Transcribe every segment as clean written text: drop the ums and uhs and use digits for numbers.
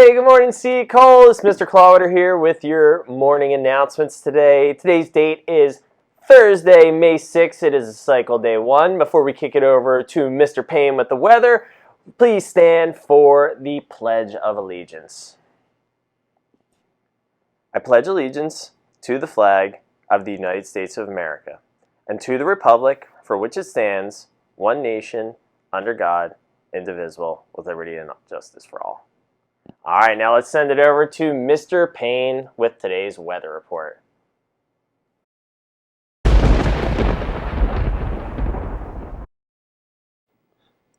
Hey, good morning, C. Cole. It's Mr. Clawwater here with your morning announcements today. Today's date is Thursday, May 6th. It is cycle day 1. Before we kick it over to Mr. Payne with the weather, please stand for the Pledge of Allegiance. I pledge allegiance to the flag of the United States of America and to the republic for which it stands, one nation, under God, indivisible, with liberty and justice for all. All right, now let's send it over to Mr. Payne with today's weather report.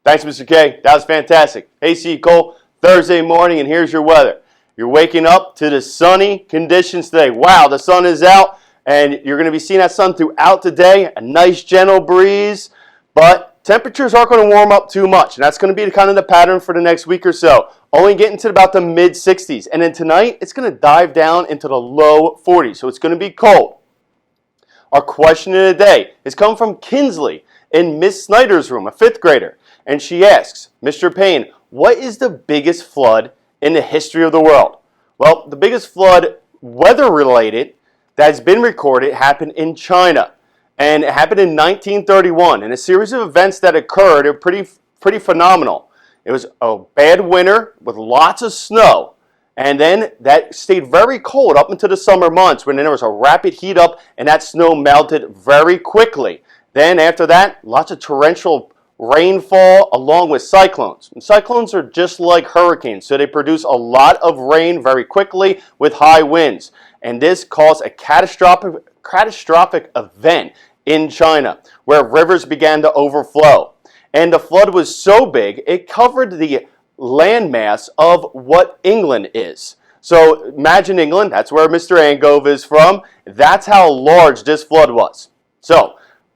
Thanks, Mr. K. That was fantastic. Hey, C. Cole, Thursday morning, and here's your weather. You're waking up to the sunny conditions today. Wow, the sun is out, and you're going to be seeing that sun throughout the day. A nice, gentle breeze, but temperatures aren't going to warm up too much, and that's going to be kind of the pattern for the next week or so. Only getting to about the mid-60s, and then tonight, it's going to dive down into the low 40s, so it's going to be cold. Our question of the day is coming from Kinsley in Miss Snyder's room, a 5th grader. And she asks, Mr. Payne, what is the biggest flood in the history of the world? Well, the biggest flood, weather-related, that's been recorded happened in China. And it happened in 1931. And a series of events that occurred are pretty phenomenal. It was a bad winter with lots of snow. And then that stayed very cold up into the summer months when there was a rapid heat up and that snow melted very quickly. Then after that, lots of torrential rainfall along with cyclones. And cyclones are just like hurricanes, so they produce a lot of rain very quickly with high winds. And this caused a catastrophic event in China where rivers began to overflow. And the flood was so big, it covered the landmass of what England is. So imagine England, that's where Mr. Angove is from. That's how large this flood was. So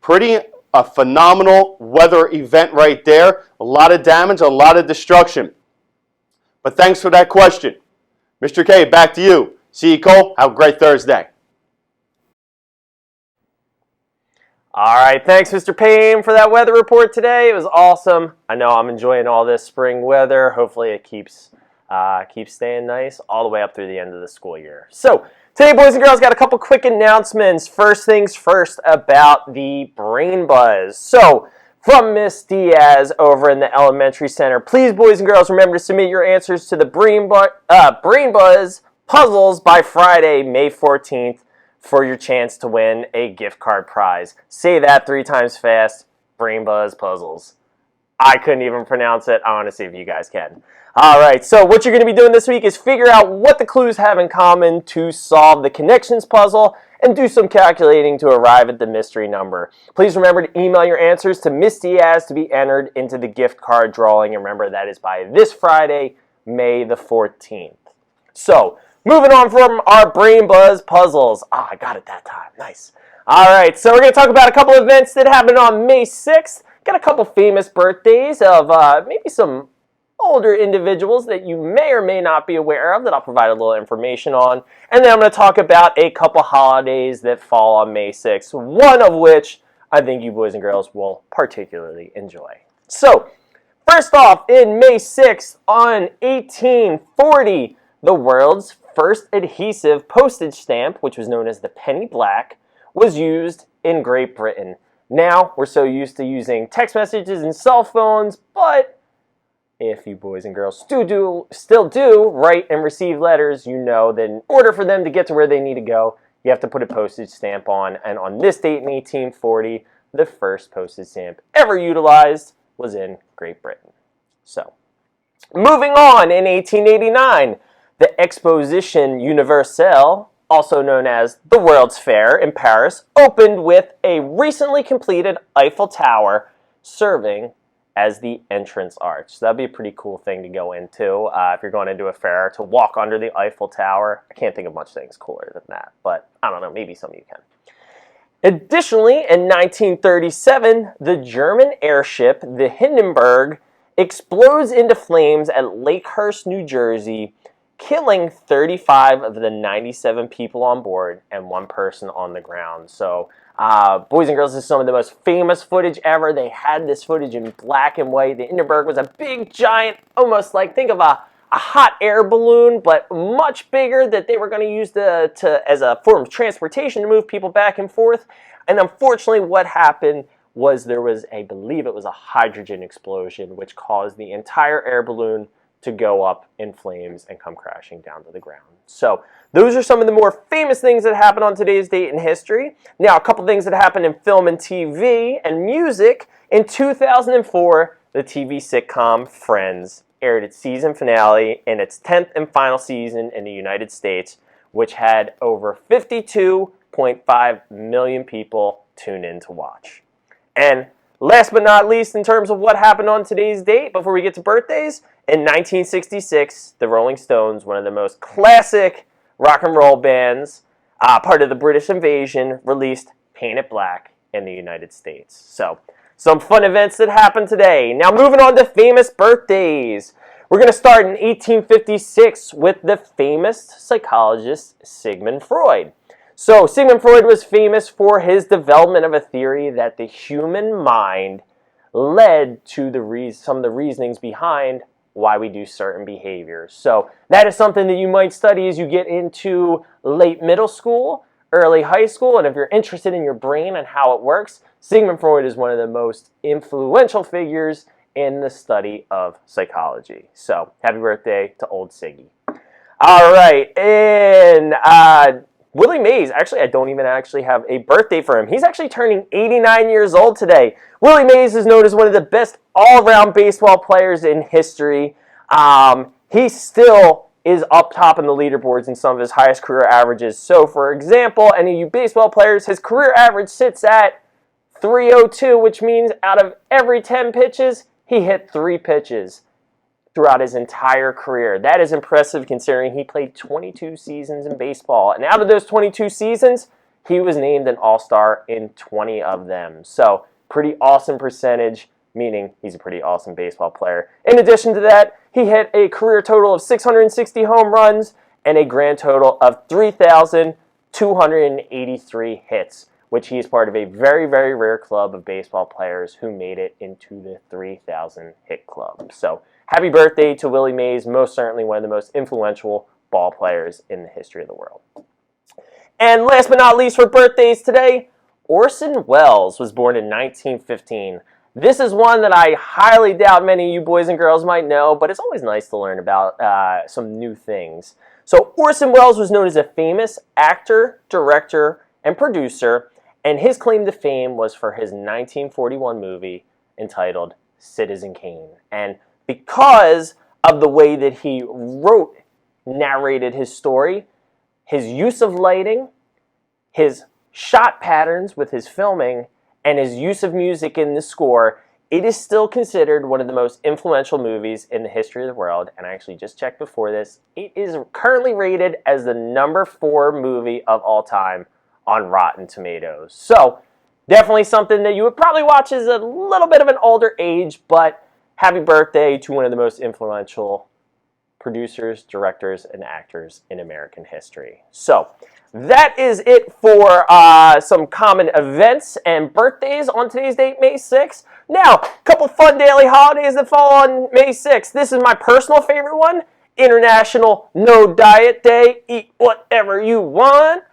a phenomenal weather event right there. A lot of damage, a lot of destruction. But thanks for that question. Mr. K, back to you. C. Cole, have a great Thursday. All right, thanks, Mr. Payne, for that weather report today. It was awesome. I know I'm enjoying all this spring weather. Hopefully it keeps staying nice all the way up through the end of the school year. So today, boys and girls, got a couple quick announcements. First things first about the Brain Buzz. So from Miss Diaz over in the Elementary Center, please, boys and girls, remember to submit your answers to the Brain Buzz puzzles by Friday, May 14th. For your chance to win a gift card prize. Say that 3 times fast. Brain Buzz puzzles. I couldn't even pronounce it. I want to see if you guys can. All right, so what you're going to be doing this week is figure out what the clues have in common to solve the connections puzzle and do some calculating to arrive at the mystery number. Please remember to email your answers to Miss Diaz to be entered into the gift card drawing. And remember, that is by this Friday, May the 14th. So, moving on from our Brain Buzz puzzles. I got it that time. Nice. All right, so we're going to talk about a couple events that happened on May 6th. Got a couple famous birthdays of maybe some older individuals that you may or may not be aware of that I'll provide a little information on. And then I'm going to talk about a couple holidays that fall on May 6th, one of which I think you boys and girls will particularly enjoy. So, first off, in May 6th, on 1840, the world's first adhesive postage stamp, which was known as the penny black, was used in Great Britain. Now, we're so used to using text messages and cell phones, but if you boys and girls still do write and receive letters, you know that in order for them to get to where they need to go, you have to put a postage stamp on. And on this date in 1840, the first postage stamp ever utilized was in Great Britain. So, moving on, in 1889, the Exposition Universelle, also known as the World's Fair in Paris, opened with a recently completed Eiffel Tower serving as the entrance arch. So that'd be a pretty cool thing to go into if you're going into a fair, to walk under the Eiffel Tower. I can't think of much things cooler than that, but I don't know, maybe some of you can. Additionally, in 1937, the German airship, the Hindenburg, explodes into flames at Lakehurst, New Jersey, killing 35 of the 97 people on board and 1 person on the ground. So, boys and girls, this is some of the most famous footage ever. They had this footage in black and white. The Hindenburg was a big, giant, almost like, think of a a hot air balloon, but much bigger, that they were going to use as a form of transportation to move people back and forth. And unfortunately, what happened was there was, I believe it was a hydrogen explosion, which caused the entire air balloon to go up in flames and come crashing down to the ground. So those are some of the more famous things that happened on today's date in history. Now, a couple things that happened in film and TV and music. In 2004, the TV sitcom Friends aired its season finale in its 10th and final season in the United States, which had over 52.5 million people tune in to watch. And last but not least, in terms of what happened on today's date, before we get to birthdays, in 1966, the Rolling Stones, one of the most classic rock and roll bands, part of the British invasion, released Paint It Black in the United States. So, some fun events that happened today. Now, moving on to famous birthdays. We're going to start in 1856 with the famous psychologist Sigmund Freud. So, Sigmund Freud was famous for his development of a theory that the human mind led to some of the reasonings behind why we do certain behaviors. So, that is something that you might study as you get into late middle school, early high school, and if you're interested in your brain and how it works, Sigmund Freud is one of the most influential figures in the study of psychology. So, happy birthday to old Siggy. All right, and Willie Mays, actually, I don't even actually have a birthday for him. He's actually turning 89 years old today. Willie Mays is known as one of the best all-around baseball players in history. He still is up top in the leaderboards in some of his highest career averages. So, for example, any of you baseball players, his career average sits at 302, which means out of every 10 pitches, he hit 3 pitches throughout his entire career. That is impressive considering he played 22 seasons in baseball. And out of those 22 seasons, he was named an All-Star in 20 of them. So, pretty awesome percentage, meaning he's a pretty awesome baseball player. In addition to that, he hit a career total of 660 home runs and a grand total of 3,283 hits, which he is part of a very, very rare club of baseball players who made it into the 3,000 hit club. So, happy birthday to Willie Mays, most certainly one of the most influential ball players in the history of the world. And last but not least for birthdays today, Orson Welles was born in 1915. This is one that I highly doubt many of you boys and girls might know, but it's always nice to learn about some new things. So Orson Welles was known as a famous actor, director, and producer, and his claim to fame was for his 1941 movie entitled Citizen Kane. And because of the way that he narrated his story, his use of lighting, his shot patterns with his filming, and his use of music in the score, it is still considered one of the most influential movies in the history of the world. And I actually just checked before this. It is currently rated as the #4 movie of all time on Rotten Tomatoes. So, definitely something that you would probably watch as a little bit of an older age, but happy birthday to one of the most influential producers, directors, and actors in American history. So, that is it for some common events and birthdays on today's date, May 6th. Now, a couple fun daily holidays that fall on May 6th. This is my personal favorite one, International No Diet Day. Eat whatever you want.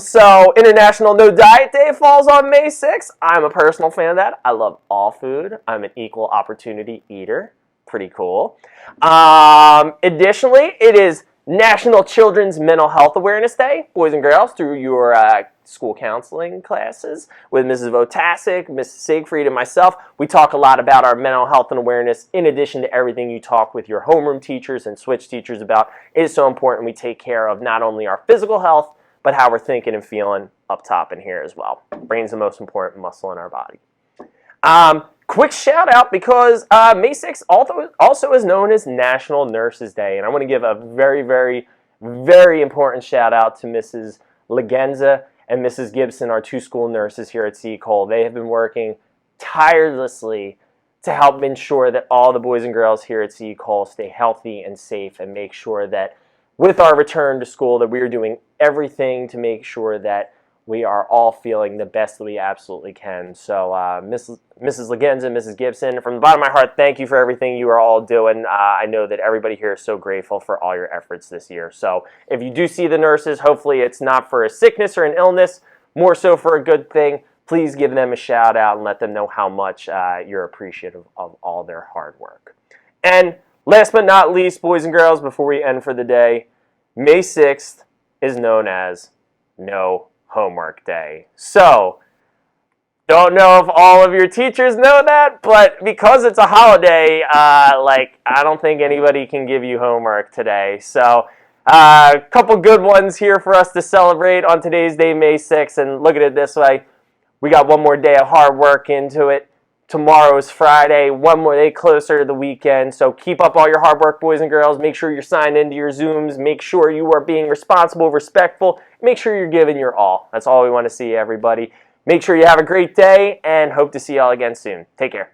So International No Diet Day falls on May 6th. I'm a personal fan of that. I love all food. I'm an equal opportunity eater. Pretty cool. Additionally, it is National Children's Mental Health Awareness Day. Boys and girls, through your school counseling classes with Mrs. Votasic, Mrs. Siegfried, and myself, we talk a lot about our mental health and awareness in addition to everything you talk with your homeroom teachers and switch teachers about. It is so important we take care of not only our physical health, but how we're thinking and feeling up top in here as well. Brain's the most important muscle in our body. Quick shout out because May 6th also is known as National Nurses Day. And I want to give a very, very, very important shout out to Mrs. Legenza and Mrs. Gibson, our 2 school nurses here at C. Cole. They have been working tirelessly to help ensure that all the boys and girls here at C. Cole stay healthy and safe and make sure that with our return to school that we are doing everything to make sure that we are all feeling the best that we absolutely can. So Mrs. Legenza and Mrs. Gibson, from the bottom of my heart, thank you for everything you are all doing. I know that everybody here is so grateful for all your efforts this year. So if you do see the nurses, hopefully it's not for a sickness or an illness, more so for a good thing. Please give them a shout out and let them know how much you're appreciative of all their hard work. And last but not least, boys and girls, before we end for the day, May 6th is known as No Homework Day. So, don't know if all of your teachers know that, but because it's a holiday, I don't think anybody can give you homework today. So, a couple good ones here for us to celebrate on today's day, May 6th, and look at it this way. We got one more day of hard work into it. Tomorrow's Friday, one more day closer to the weekend. So keep up all your hard work, boys and girls. Make sure you're signed into your Zooms. Make sure you are being responsible, respectful. Make sure you're giving your all. That's all we want to see, everybody. Make sure you have a great day, and hope to see you all again soon. Take care.